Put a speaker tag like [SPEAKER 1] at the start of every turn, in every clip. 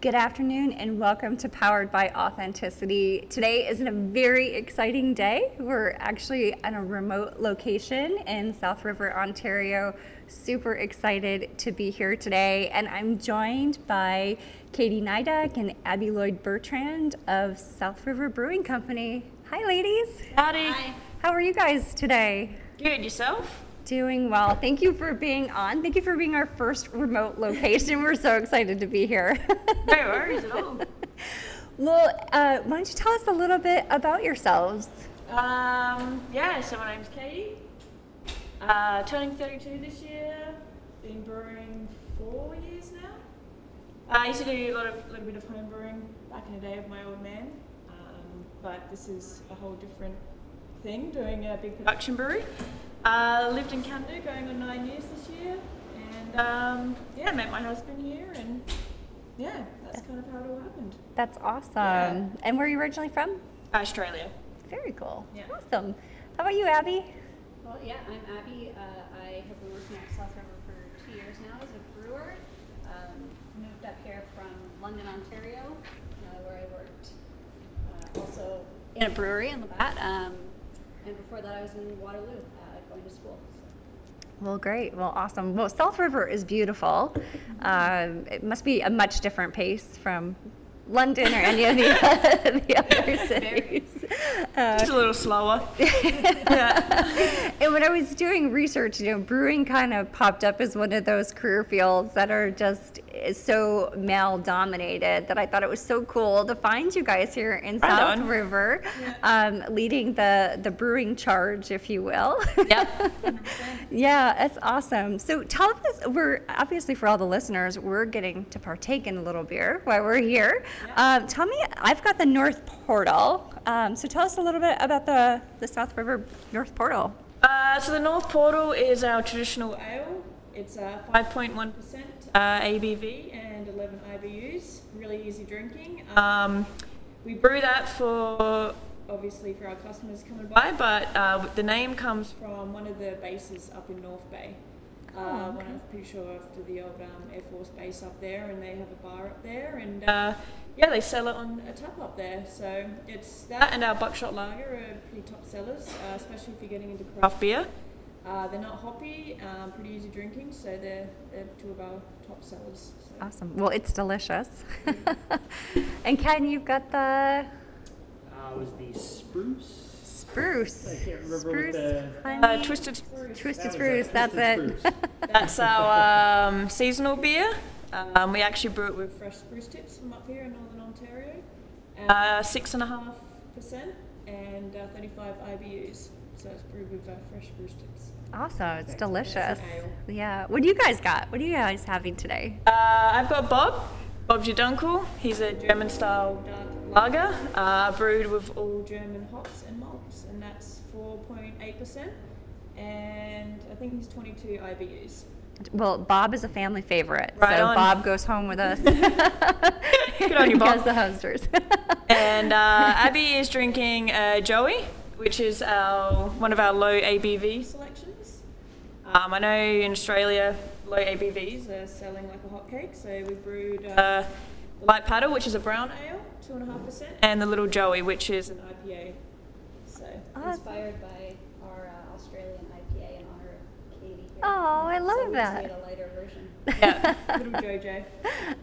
[SPEAKER 1] Good afternoon and welcome to Powered by Authenticity. Today is a very exciting day. We're actually in a remote location in South River, Ontario. Super excited to be here today, and I'm joined by Katy Neideck and Lloyd Bertrand of South River Brewing Company. Hi ladies.
[SPEAKER 2] Howdy.
[SPEAKER 3] Hi.
[SPEAKER 1] How are you guys today?
[SPEAKER 2] Good, yourself?
[SPEAKER 1] Doing well. Thank you for being on. Thank you for being our first remote location. We're so excited to be here.
[SPEAKER 2] No worries at all.
[SPEAKER 1] Well, why don't you tell us a little bit about yourselves?
[SPEAKER 2] So my name's Katy. Turning 32 this year. Been brewing 4 years now. I used to do a little bit of home brewing back in the day with my old man. But this is a whole different thing, doing a big production brewery. Lived in Canada going on 9 years this year, and met my husband here, and that's kind of how it all happened.
[SPEAKER 1] That's awesome.
[SPEAKER 2] Yeah.
[SPEAKER 1] And where are you originally from?
[SPEAKER 2] Australia.
[SPEAKER 1] Very cool.
[SPEAKER 2] Yeah.
[SPEAKER 1] Awesome. How about you, Abby?
[SPEAKER 3] Well, yeah, I'm Abby. I have been working at South River for 2 years now as a brewer. Moved up here from London, Ontario, where I worked also in a brewery in Labatt. And before that, I was in Waterloo going to school.
[SPEAKER 1] Well, great. Well, awesome. Well, South River is beautiful. It must be a much different pace from London or any of the other cities.
[SPEAKER 2] Just a little slower.
[SPEAKER 1] And when I was doing research, brewing kind of popped up as one of those career fields that are just so male dominated that I thought it was so cool to find you guys here in South River, leading the brewing charge, if you will.
[SPEAKER 2] Yep.
[SPEAKER 1] Yeah, that's awesome. So tell us, we're obviously, for all the listeners, we're getting to partake in a little beer while we're here.
[SPEAKER 2] Yeah.
[SPEAKER 1] Tell me, I've got the North Portal. So tell us a little bit about the South River North Portal.
[SPEAKER 2] So the North Portal is our traditional ale. It's 5.1% ABV and 11 IBUs. Really easy drinking. We brew that obviously for our customers coming by, but the name comes from one of the bases up in North Bay. I'm pretty sure after the old Air Force base up there, and they have a bar up there, and they sell it on a tap up there. So it's that and our buckshot lager are pretty top sellers, especially if you're getting into craft beer. They're not hoppy, pretty easy drinking, so they're two of our top sellers. So.
[SPEAKER 1] Awesome. Well, it's delicious. And Ken, you've got the...
[SPEAKER 4] was the spruce?
[SPEAKER 1] Spruce.
[SPEAKER 4] I can't remember
[SPEAKER 1] Spruce,
[SPEAKER 4] what
[SPEAKER 1] honey.
[SPEAKER 2] Twisted Spruce.
[SPEAKER 1] Twisted Spruce, that's it.
[SPEAKER 4] Spruce.
[SPEAKER 2] That's our seasonal beer. We actually brew it with fresh spruce tips from up here in Northern Ontario. 6.5% and 35 IBUs. So it's brewed with fresh spruce tips.
[SPEAKER 1] Awesome. It's delicious.
[SPEAKER 2] It's an ale.
[SPEAKER 1] Yeah. What do you guys got? What are you guys having today?
[SPEAKER 2] I've got Bob's your Dunkle. He's a German-style dark lager, brewed with all German hops and malts, and that's 4.8%. And I think he's 22 IBUs.
[SPEAKER 1] Well, Bob is a family favorite,
[SPEAKER 2] Right
[SPEAKER 1] so
[SPEAKER 2] on.
[SPEAKER 1] Bob goes home with us.
[SPEAKER 2] Good on you, Bob.
[SPEAKER 1] As the hosters.
[SPEAKER 2] And Abby is drinking Joey, which is one of our low ABV selections. I know in Australia, low ABVs are selling like a hotcake, so we brewed Light Paddle, which is a brown ale, 2.5%, and the Little Joey, which is an IPA. So
[SPEAKER 3] Inspired by our Australian IPA in honor of Katy.
[SPEAKER 1] Oh, I love
[SPEAKER 3] so we
[SPEAKER 1] that.
[SPEAKER 3] just made a lighter version.
[SPEAKER 2] yeah, Little Jojo.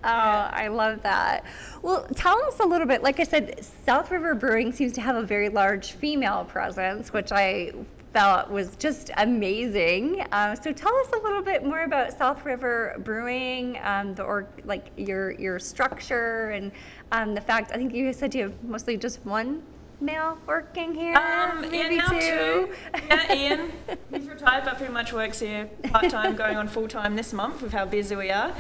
[SPEAKER 1] I love that. Well, tell us a little bit. Like I said, South River Brewing seems to have a very large female presence, which I felt was just amazing. So tell us a little bit more about South River Brewing, your structure, and the fact. I think you said you have mostly just one male working here, maybe
[SPEAKER 2] now
[SPEAKER 1] two.
[SPEAKER 2] Yeah, Ian. He's retired, but pretty much works here part-time, going on full-time this month with how busy we are.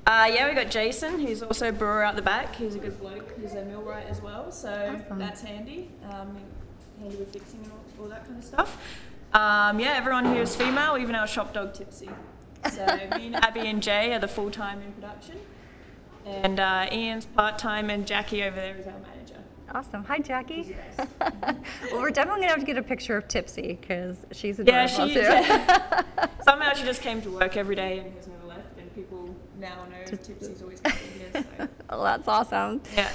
[SPEAKER 2] We got Jason, who's also a brewer out the back. He's a good bloke. He's a millwright as well, so
[SPEAKER 1] Awesome.
[SPEAKER 2] That's handy. Handy with fixing and all that kind of stuff. Everyone here is female, even our shop dog Tipsy. So me and Abby and Jay are the full-time in production. And Ian's part-time, and Jackie over there is our manager.
[SPEAKER 1] Awesome. Hi, Jackie. Well, we're definitely going to have to get a picture of Tipsy because she's adorable too.
[SPEAKER 2] Somehow she just came to work every day and has never left, and people now know Tipsy's always coming here. So.
[SPEAKER 1] Oh, that's awesome.
[SPEAKER 2] Yeah.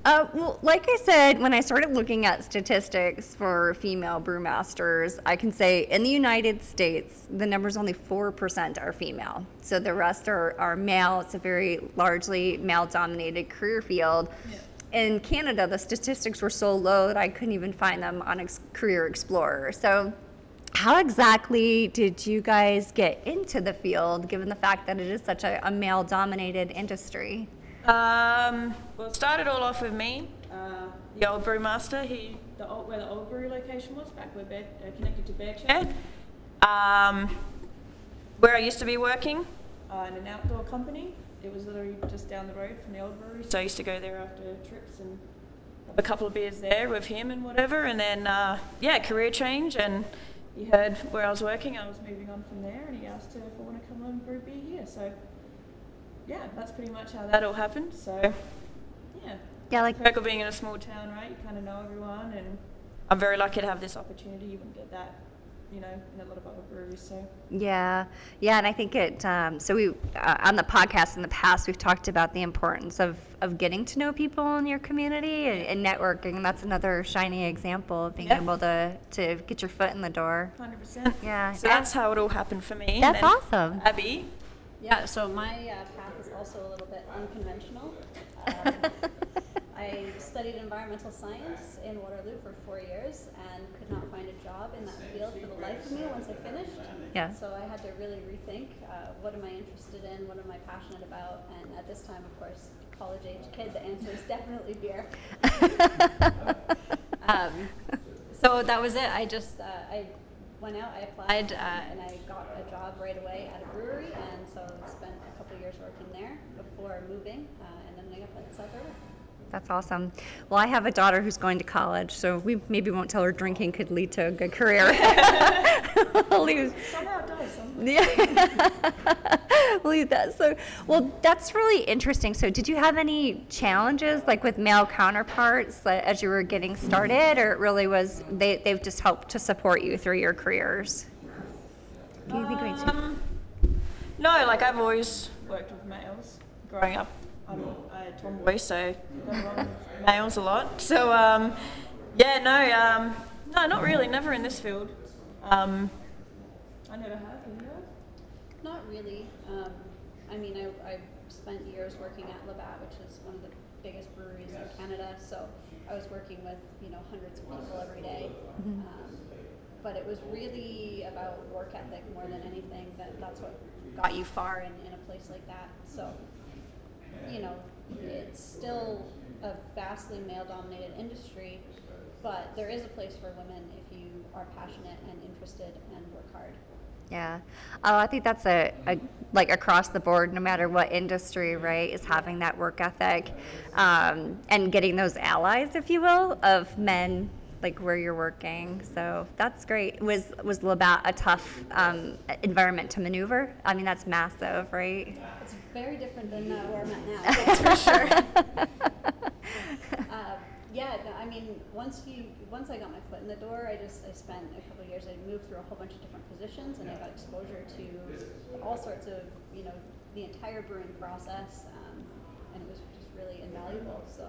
[SPEAKER 1] Well, like I said, when I started looking at statistics for female brewmasters, I can say in the United States, the number's only 4% are female. So the rest are male. It's a very largely male-dominated career field.
[SPEAKER 2] Yeah.
[SPEAKER 1] In Canada, the statistics were so low that I couldn't even find them on Career Explorer. So how exactly did you guys get into the field, given the fact that it is such a male-dominated industry?
[SPEAKER 2] Well, it started all off with me, the old brewmaster. Where the old brewery location was, back where connected to Bertrand, where I used to be working in an outdoor company. It was literally just down the road from the old brewery, so I used to go there after trips and have a couple of beers there with him and whatever. And then, career change, and he heard where I was working. I was moving on from there, and he asked if I want to come and brew beer here. So, yeah, that's pretty much how that all happened. So, yeah.
[SPEAKER 1] Yeah, like
[SPEAKER 2] Perk of being in a small town, right? You kind of know everyone, and I'm very lucky to have this opportunity. You wouldn't get that, in a lot of other breweries. So.
[SPEAKER 1] Yeah, and I think it. So we on the podcast in the past, we've talked about the importance of getting to know people in your community and networking. And that's another shining example of being able to get your foot in the door.
[SPEAKER 2] 100%.
[SPEAKER 1] Yeah.
[SPEAKER 2] So that's how it all happened for me.
[SPEAKER 1] That's
[SPEAKER 2] And then
[SPEAKER 1] awesome.
[SPEAKER 2] Abby.
[SPEAKER 3] Yeah, so my path is also a little bit unconventional. I studied environmental science in Waterloo for 4 years and could not find a job in that field for the life of me once I finished.
[SPEAKER 1] Yeah.
[SPEAKER 3] So I had to really rethink what am I interested in, what am I passionate about, and at this time, of course, college-age kid, the answer is definitely beer. So that was it. I just I went out, I applied, and I got a job right away at a brewery, and so I spent a couple years working there before moving and ending up at South River.
[SPEAKER 1] That's awesome. Well, I have a daughter who's going to college, so we maybe won't tell her drinking could lead to a good career. We'll leave.
[SPEAKER 2] Somehow it does. Somehow.
[SPEAKER 1] Yeah. We'll leave that. So, well, that's really interesting. So, did you have any challenges, like with male counterparts, as you were getting started, or it really was they've just helped to support you through your careers? Do you think we
[SPEAKER 2] No, like I've always worked with males growing up. I'm a tomboy, so got along with males a lot. So, no, not really. Never in this field. I never have. Have you guys?
[SPEAKER 3] Not really. I spent years working at Labatt, which is one of the biggest breweries in Canada. So I was working with hundreds of people every day. But it was really about work ethic more than anything. That's what got you far in a place like that. So. It's still a vastly male-dominated industry, but there is a place for women if you are passionate and interested and work hard.
[SPEAKER 1] Yeah. I think that's a like across the board, no matter what industry, right, is having that work ethic and getting those allies, if you will, of men like where you're working. So that's great. Was Labatt a tough environment to maneuver? I mean, that's massive, right?
[SPEAKER 3] It's very different than where I'm at now, that's for sure. Once I got my foot in the door, I spent a couple of years, I moved through a whole bunch of different positions, and I got exposure to all sorts of, the entire brewing process, and it was just really invaluable, so.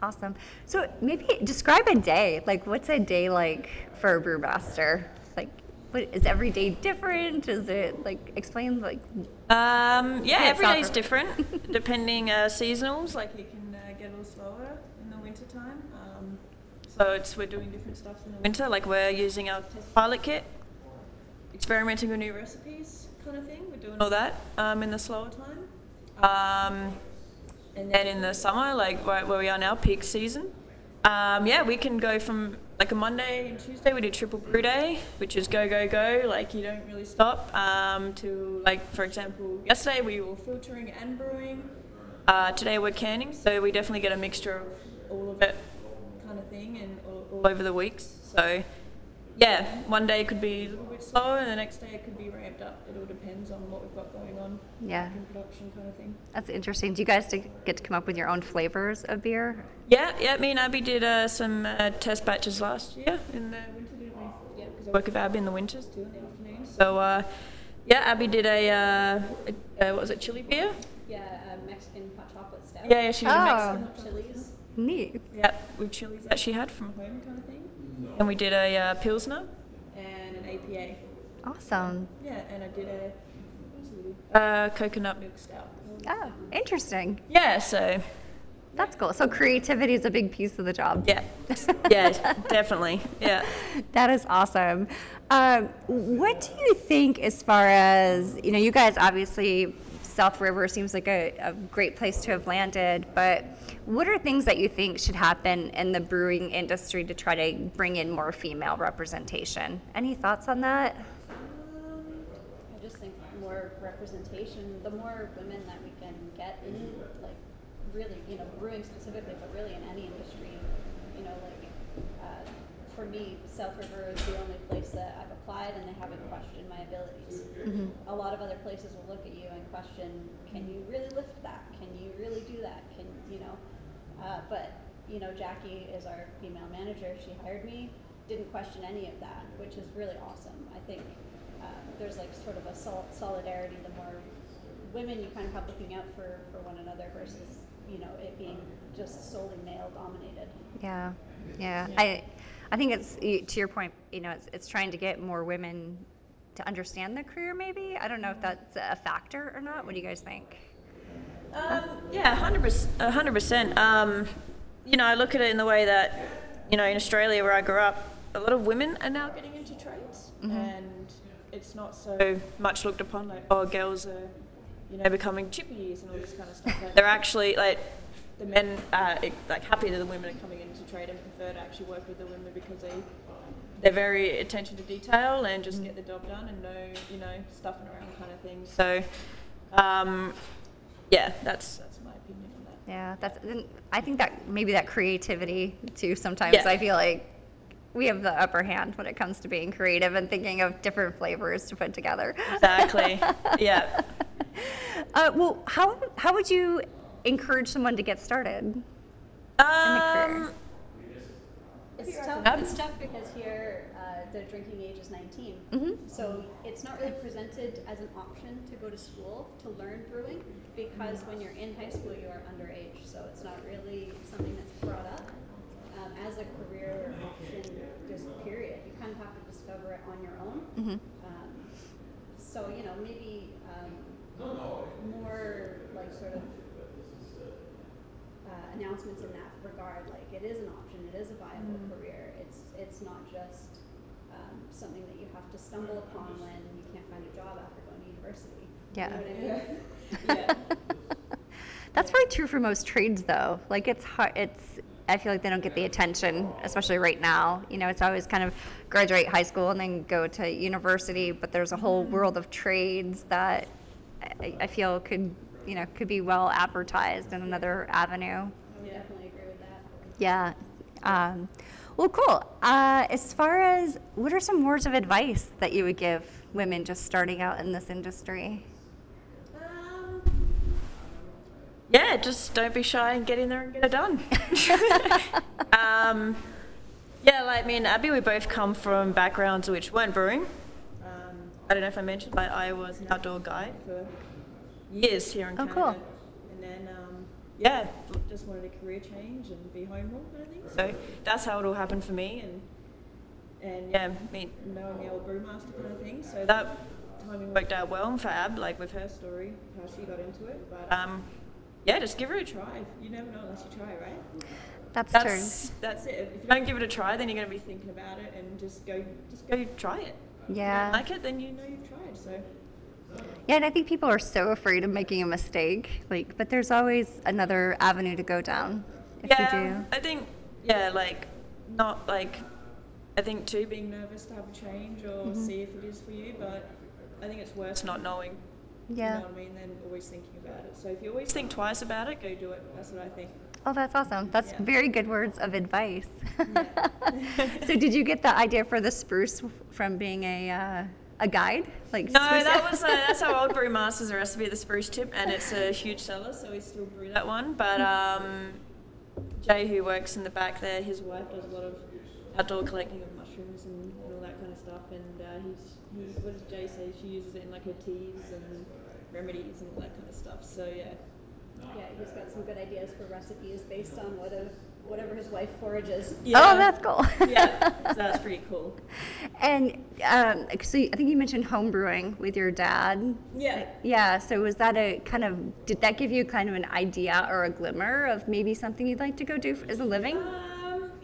[SPEAKER 1] Awesome. So maybe describe a day. Like, what's a day like for a brewmaster? Like, is every day different? Is it like explain like?
[SPEAKER 2] Every day's different depending seasonals. Like you can get a little slower in the winter time. So we're doing different stuff in the winter. Like we're using our test pilot kit, experimenting with new recipes, kind of thing. We're doing all that in the slower time. And then in the summer, like right where we are now, peak season, we can go from like a Monday and Tuesday, we do triple brew day, which is go, like you don't really stop, to like, for example, yesterday we were filtering and brewing, today we're canning, so we definitely get a mixture of all of it kind of thing and all over the weeks. So yeah, one day could be a little bit slower and the next day it could be ramped up. It all depends on what we've got going on in production kind of thing.
[SPEAKER 1] That's interesting. Do you guys get to come up with your own flavors of beer?
[SPEAKER 2] Yeah, me and Abby did some test batches last year in the winter, didn't we? Yeah, because I work with Abby in the winters too in the afternoon. So Abby did a what was it, chili beer?
[SPEAKER 3] Yeah, Mexican hot chocolate stout. Scout.
[SPEAKER 2] Yeah, she was a
[SPEAKER 1] Oh.
[SPEAKER 2] Mexican.
[SPEAKER 3] Chili's.
[SPEAKER 1] Neat.
[SPEAKER 2] Yeah, with chilies that she had from home kind of thing. And we did a Pilsner and an APA.
[SPEAKER 1] Awesome.
[SPEAKER 2] Yeah, and I did what else did we do? Coconut milk stout.
[SPEAKER 1] Oh, interesting.
[SPEAKER 2] Yeah, so
[SPEAKER 1] That's cool. So creativity is a big piece of the job.
[SPEAKER 2] yeah, yeah, definitely, yeah.
[SPEAKER 1] That is awesome. What do you think as far as, you guys obviously, South River seems like a great place to have landed, but what are things that you think should happen in the brewing industry to try to bring in more female representation? Any thoughts on that?
[SPEAKER 3] I just think more representation, the more women that we can get in, like, really, brewing specifically, but really in any industry, for me, South River is the only place that I've applied and they haven't questioned my abilities.
[SPEAKER 1] Mm-hmm.
[SPEAKER 3] A lot of other places will look at you and question, can you really lift that? Can you really do that? But Jackie is our female manager. She hired me, didn't question any of that, which is really awesome. I think there's like sort of a solidarity. The more women you kind of have looking out for one another versus it being just solely male dominated.
[SPEAKER 1] Yeah. I think it's, to your point, it's trying to get more women to understand the career maybe. I don't know if that's a factor or not. What do you guys think?
[SPEAKER 2] Yeah, 100%. I look at it in the way that, in Australia where I grew up, a lot of women are now getting into trades, and it's not so much looked upon like, oh, girls are, becoming chippies and all this kind of stuff. Like, they're actually like, the men are like happy that the women are coming into trade and prefer to actually work with the women because they're very attention to detail and just get the job done and know, stuffing around kind of thing. So, yeah, that's my opinion on that.
[SPEAKER 1] Yeah, I think that maybe that creativity too. Sometimes I feel like we have the upper hand when it comes to being creative and thinking of different flavors to put together.
[SPEAKER 2] Exactly. Yeah.
[SPEAKER 1] Well, how would you encourage someone to get started in the career?
[SPEAKER 3] It's tough because here the drinking age is 19.
[SPEAKER 1] Mm-hmm.
[SPEAKER 3] So it's not really presented as an option to go to school to learn brewing because when you're in high school you are underage. So it's not really something that's brought up as a career option, just period. You kind of have to discover it on your own.
[SPEAKER 1] Mm-hmm.
[SPEAKER 3] So, maybe more like sort of announcements in that regard, like it is an option, it is a viable career. It's not just something that you have to stumble upon when you can't find a job after going to university.
[SPEAKER 1] Yeah.
[SPEAKER 3] You know what I mean?
[SPEAKER 2] Yeah.
[SPEAKER 1] That's probably true for most trades, though. Like it's hard. I feel like they don't get the attention, especially right now. It's always kind of graduate high school and then go to university, but there's a whole world of trades that I feel could be well advertised in another avenue.
[SPEAKER 3] I definitely agree with that.
[SPEAKER 1] Yeah. Well, cool. As far as what are some words of advice that you would give women just starting out in this industry?
[SPEAKER 2] Yeah, just don't be shy and get in there and get it done. Yeah, like me and Abby, we both come from backgrounds which weren't brewing. I don't know if I mentioned, but I was an outdoor guide for years here in Canada.
[SPEAKER 1] Cool.
[SPEAKER 2] And then, yeah, just wanted a career change and be home more kind of thing. So that's how it all happened for me. And yeah, knowing the old brewmaster kind of thing. So that timing worked out well for Ab, like with her story, how she got into it. But yeah, just give it a try. You never know unless you try, right?
[SPEAKER 1] That's true.
[SPEAKER 2] That's it. If you don't give it a try, then you're going to be thinking about it and just go try it.
[SPEAKER 1] Yeah.
[SPEAKER 2] If you don't like it, then you know you've tried. So.
[SPEAKER 1] Yeah, and I think people are so afraid of making a mistake. But there's always another avenue to go down if you do.
[SPEAKER 2] I think, I think too, being nervous to have a change or see if it is for you, but I think it's worse not knowing.
[SPEAKER 1] Yeah.
[SPEAKER 2] You know what I mean? Than always thinking about it. So if you always think twice about it, go do it. That's what I think.
[SPEAKER 1] Oh, that's awesome. That's very good words of advice.
[SPEAKER 2] Yeah.
[SPEAKER 1] So did you get the idea for the spruce from being a guide?
[SPEAKER 2] No, that's our old brewmaster's recipe, the spruce tip, and it's a huge seller, so we still brew that one. But Jay, who works in the back there, his wife does a lot of outdoor collecting of mushrooms and all that kind of stuff. And he's what does Jay say? She uses it in like her teas and remedies and all that kind of stuff. So yeah,
[SPEAKER 3] Yeah, he's got some good ideas for recipes based on whatever his wife forages.
[SPEAKER 1] Oh, that's cool.
[SPEAKER 2] Yeah, so that's pretty cool.
[SPEAKER 1] And so I think you mentioned home brewing with your dad.
[SPEAKER 2] Yeah.
[SPEAKER 1] Yeah. So was that did that give you kind of an idea or a glimmer of maybe something you'd like to go do as a living?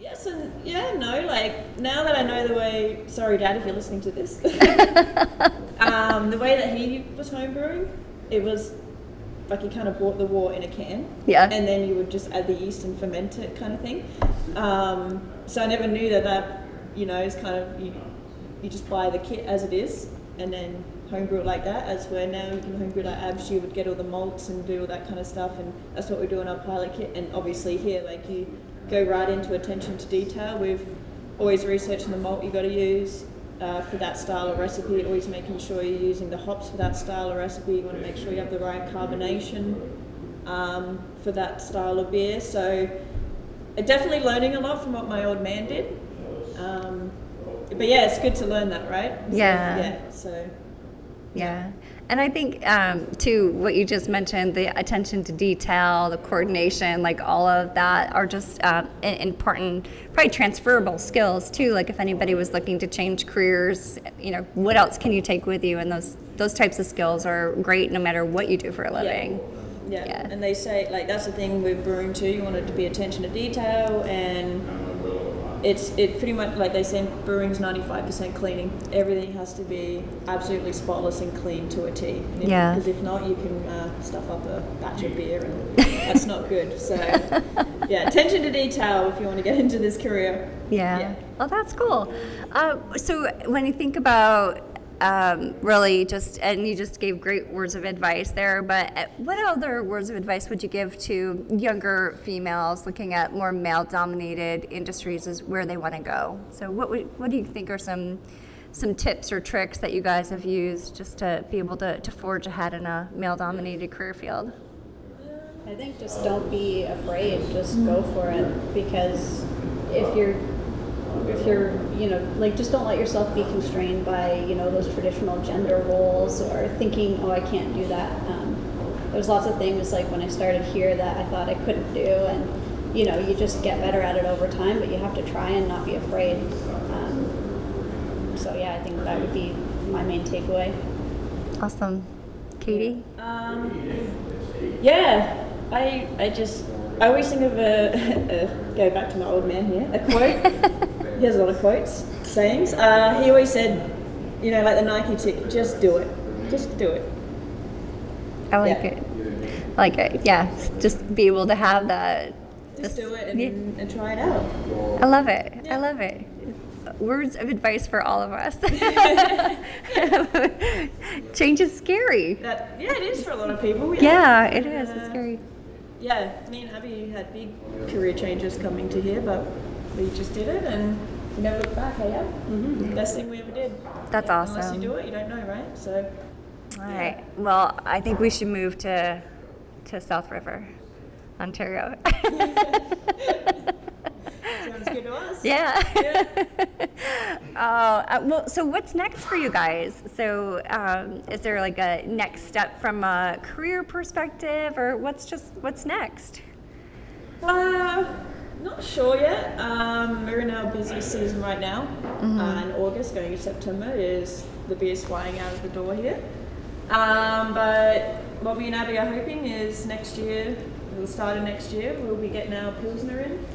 [SPEAKER 2] Yes and yeah, no. Like now that I know the way. Sorry, Dad, if you're listening to this. The way that he was home brewing, it was like you kind of bought the wort in a can.
[SPEAKER 1] Yeah.
[SPEAKER 2] And then you would just add the yeast and ferment it, kind of thing. So I never knew that is kind of you just buy the kit as it is and then homebrew it like that. As where now you can homebrew like Abs, you would get all the malts and do all that kind of stuff, and that's what we do in our pilot kit. And obviously here, like you go right into attention to detail with always researching the malt you got to use for that style of recipe, always making sure you're using the hops for that style of recipe. You want to make sure you have the right carbonation for that style of beer. So definitely learning a lot from what my old man did. But yeah, it's good to learn that, right?
[SPEAKER 1] Yeah. And I think, too, what you just mentioned, the attention to detail, the coordination, like all of that are just important, probably transferable skills, too. Like if anybody was looking to change careers, what else can you take with you? And those types of skills are great no matter what you do for a living.
[SPEAKER 2] Yeah. And they say, like, that's the thing with brewing, too. You want it to be attention to detail, and it pretty much, like they say, brewing's 95% cleaning. Everything has to be absolutely spotless and clean to a T.
[SPEAKER 1] Yeah.
[SPEAKER 2] Because if not, you can stuff up a batch of beer, and that's not good. So, yeah, attention to detail if you want to get into this career.
[SPEAKER 1] Yeah. Oh, that's cool. So when you think about really and you just gave great words of advice there, but what other words of advice would you give to younger females looking at more male-dominated industries as where they want to go? So what do you think are some tips or tricks that you guys have used just to be able to forge ahead in a male-dominated career field?
[SPEAKER 3] I think just don't be afraid, just go for it, because if you're just don't let yourself be constrained by those traditional gender roles or thinking, oh, I can't do that. There's lots of things like when I started here that I thought I couldn't do, and you just get better at it over time, but you have to try and not be afraid. So yeah, I think that would be my main takeaway.
[SPEAKER 1] Awesome. Katy?
[SPEAKER 2] Yeah, I always think of go back to my old man here, a quote. He has a lot of quotes, sayings. He always said, like the Nike tick, just do it. Just do it.
[SPEAKER 1] I like it. I like it. Yeah, just be able to have that.
[SPEAKER 2] Just do it and try it out.
[SPEAKER 1] I love it. Yeah. I love it. Words of advice for all of us. Change is scary.
[SPEAKER 2] It is for a lot of people.
[SPEAKER 1] Yeah, it is. It's scary.
[SPEAKER 2] Yeah, me and Abby had big career changes coming to here, but we just did it and we never looked back, hey, yeah? Mm-hmm. Best thing we ever did.
[SPEAKER 1] That's awesome.
[SPEAKER 2] Unless you do it, you don't know, right? So.
[SPEAKER 1] All right. Well, I think we should move to South River, Ontario.
[SPEAKER 2] Sounds good to us.
[SPEAKER 1] Yeah. Well, so what's next for you guys? So is there like a next step from a career perspective, or what's next?
[SPEAKER 2] Not sure yet. We're in our busy season right now. In August, going into September, is the beer's flying out of the door here. But what me and Abby are hoping is next year, the start of next year, we'll be getting our Pilsner in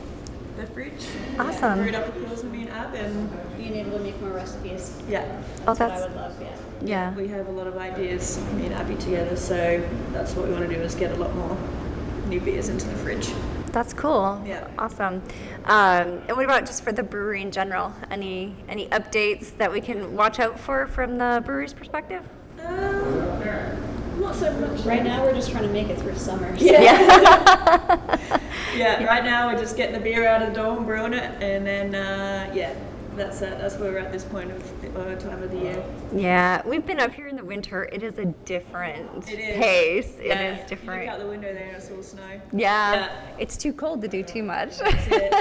[SPEAKER 2] the fridge.
[SPEAKER 1] Awesome.
[SPEAKER 2] Brewed up a Pilsner, me and Ab, and
[SPEAKER 3] being able to make more recipes.
[SPEAKER 2] Yeah.
[SPEAKER 3] That's what I would love,
[SPEAKER 1] Yeah.
[SPEAKER 2] We have a lot of ideas, me and Abby together, so that's what we want to do, is get a lot more new beers into the fridge.
[SPEAKER 1] That's cool.
[SPEAKER 2] Yeah.
[SPEAKER 1] Awesome. And what about just for the brewery in general? Any updates that we can watch out for from the brewery's perspective?
[SPEAKER 2] Not so much.
[SPEAKER 3] Right now, we're just trying to make it through summer. So.
[SPEAKER 2] Yeah. Right now, we're just getting the beer out of the door and brewing it, and then that's where we're at this point of time of the year.
[SPEAKER 1] Yeah, we've been up here in the winter. It is a different pace.
[SPEAKER 2] Yeah.
[SPEAKER 1] It is different.
[SPEAKER 2] You look out the window there and it's all snow.
[SPEAKER 1] Yeah. It's too cold to do too much.
[SPEAKER 2] That's it.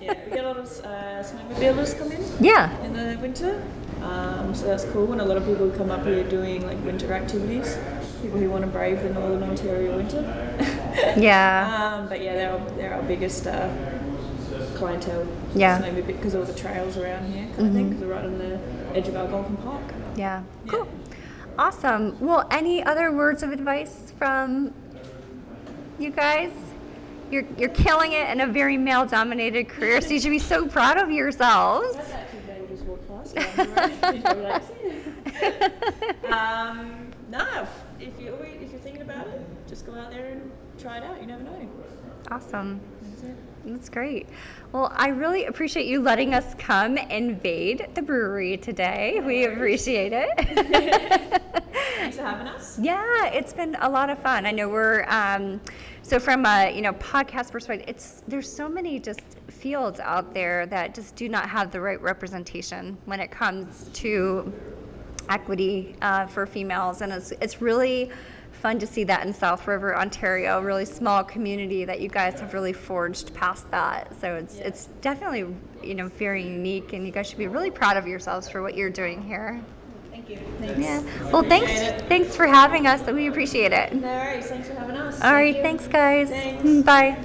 [SPEAKER 2] Yeah, we get a lot of snowmobilers come in.
[SPEAKER 1] Yeah.
[SPEAKER 2] In the winter. So that's cool, and a lot of people come up here doing like winter activities. people who want to brave the Northern Ontario winter.
[SPEAKER 1] Yeah.
[SPEAKER 2] But yeah, they're our biggest clientele.
[SPEAKER 1] Yeah.
[SPEAKER 2] So maybe because of all the trails around here, kind of thing, because we're right on the edge of Algonquin Park.
[SPEAKER 1] Yeah. Cool. Awesome. Well, any other words of advice from you guys? You're killing it in a very male-dominated career, so you should be so proud of yourselves.
[SPEAKER 2] That's actually Jane just walked past. She's probably like, no, if you're thinking about it, just go out there and try it out. You never know.
[SPEAKER 1] Awesome. That's great. Well, I really appreciate you letting us come invade the brewery today. We appreciate it.
[SPEAKER 2] Thanks for having us.
[SPEAKER 1] Yeah, it's been a lot of fun. I know we're so from a podcast perspective, there's so many just fields out there that just do not have the right representation when it comes to equity for females, and it's really fun to see that in South River, Ontario, a really small community that you guys have really forged past that. So it's definitely very unique, and you guys should be really proud of yourselves for what you're doing here.
[SPEAKER 3] Thank you.
[SPEAKER 2] Thanks.
[SPEAKER 1] Yeah. Well, thanks for having us. We appreciate it.
[SPEAKER 2] No worries. Thanks for having us.
[SPEAKER 1] All right. Thanks, guys.
[SPEAKER 2] Thanks.
[SPEAKER 1] Bye.